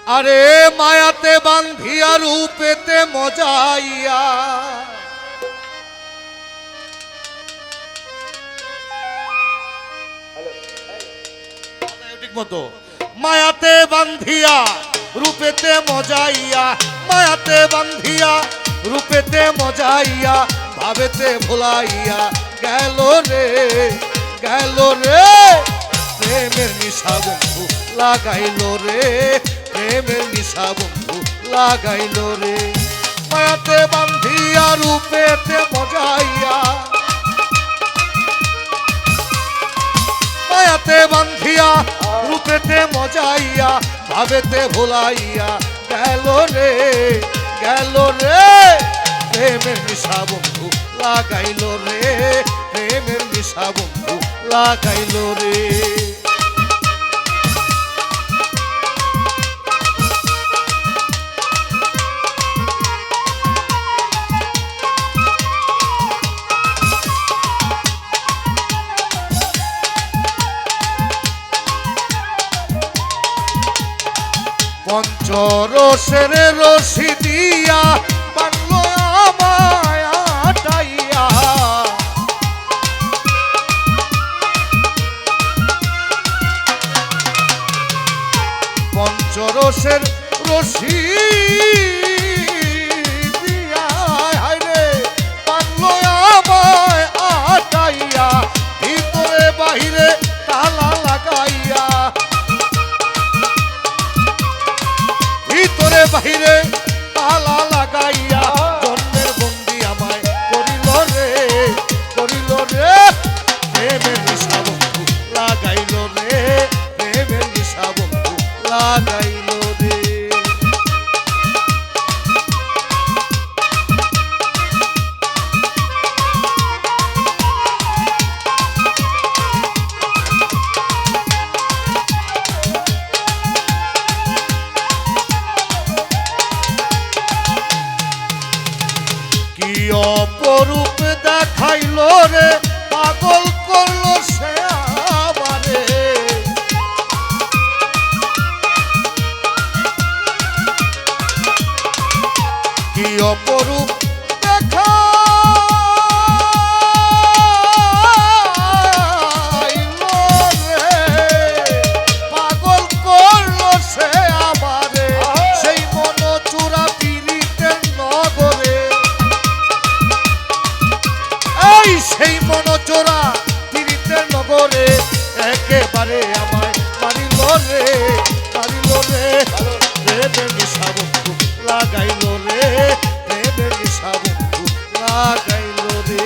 আরে মায়াতে বান্ধিয়া রূপেতে মজাইয়া ঠিক মতো মায়াতে বান্ধিয়া রূপেতে মজাইয়া মায়াতে বান্ধিয়া রূপেতে মজাইয়া ভাবেতে ভুলাইয়া গেল রে প্রেমের নিশা বন্ধু লাগাইল রে প্রেমের নিশা বন্ধু লাগাইল রে মায়াতে বান্ধিয়া রূপেতে মজাইয়া মায়াতে বান্ধিয়া রূপেতে মজাইয়া ভাবেতে ভুলাইয়া গেল রে প্রেমের নিশা বন্ধু লাগাইল রে প্রেমের নিশা বন্ধু লাগাইল রে পঞ্চরসের রশি দিয়া বানল আমায় আটাইয়া পঞ্চরসের রশি দিয়া হায়রে বানল আমায় আটাইয়া ভিতরে বাহিরে তালা লাগাইয়া ভিতরে বাহিরে তালা লাগাইয়া জন্মের বন্দি আমায় করিল রে প্রেমের নিশা বন্ধু লাগাইল রে প্রেমের নিশা বন্ধু লাগাইল রে অপরূপ দেখাইল রে পাগল করল সে আমারে কি অপরূপ দেখাইল রে পাগল করল সে আমারে সেই মন চূড়া পীড়িতের নগরে সেই মনচোরা পীড়িতের নগরে একেবারে আমায় মারিল রে প্রেমের নিশা বন্ধু লাগাইল রে প্রেমের নিশা বন্ধু লাগাইল রে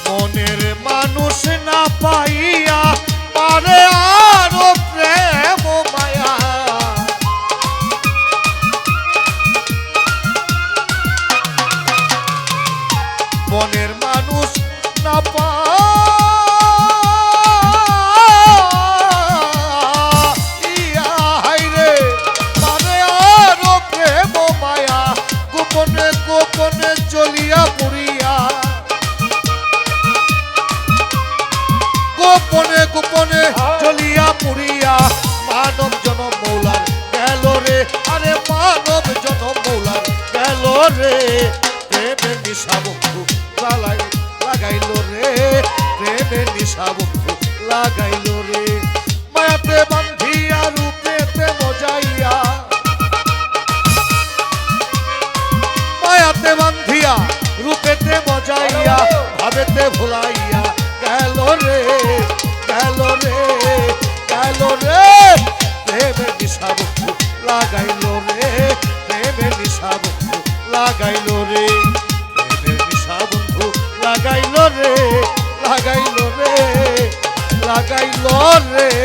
মনের মানুষ না পাইয়া পারে আরো প্রেম মায়া মনের মানুষ না পাইয়া হাইরে পারে আরো প্রেম মায়া গোপনে গোপনে চলিয়া পুরিয়া গোপনে গোপনে চলিয়া পুরিয়া মানব জনম মৌলার গেল রে আরে মানব জনম মৌলার গেল রে প্রেমের নিশা বন্ধু লাগাইল রে প্রেমের নিশা বন্ধু লাগাইল রে মায়াতে বান্ধিয়া রূপেতে মজাইয়া মায়াতে বান্ধিয়া রূপেতে মজাইয়া ভাবেতে ভুলাইয়া গেল রে প্রেমের নিশা বন্ধু লাগাইল রে প্রেমের নিশা বন্ধু লাগাইল রে প্রেমের নিশা বন্ধু লাগাইল রে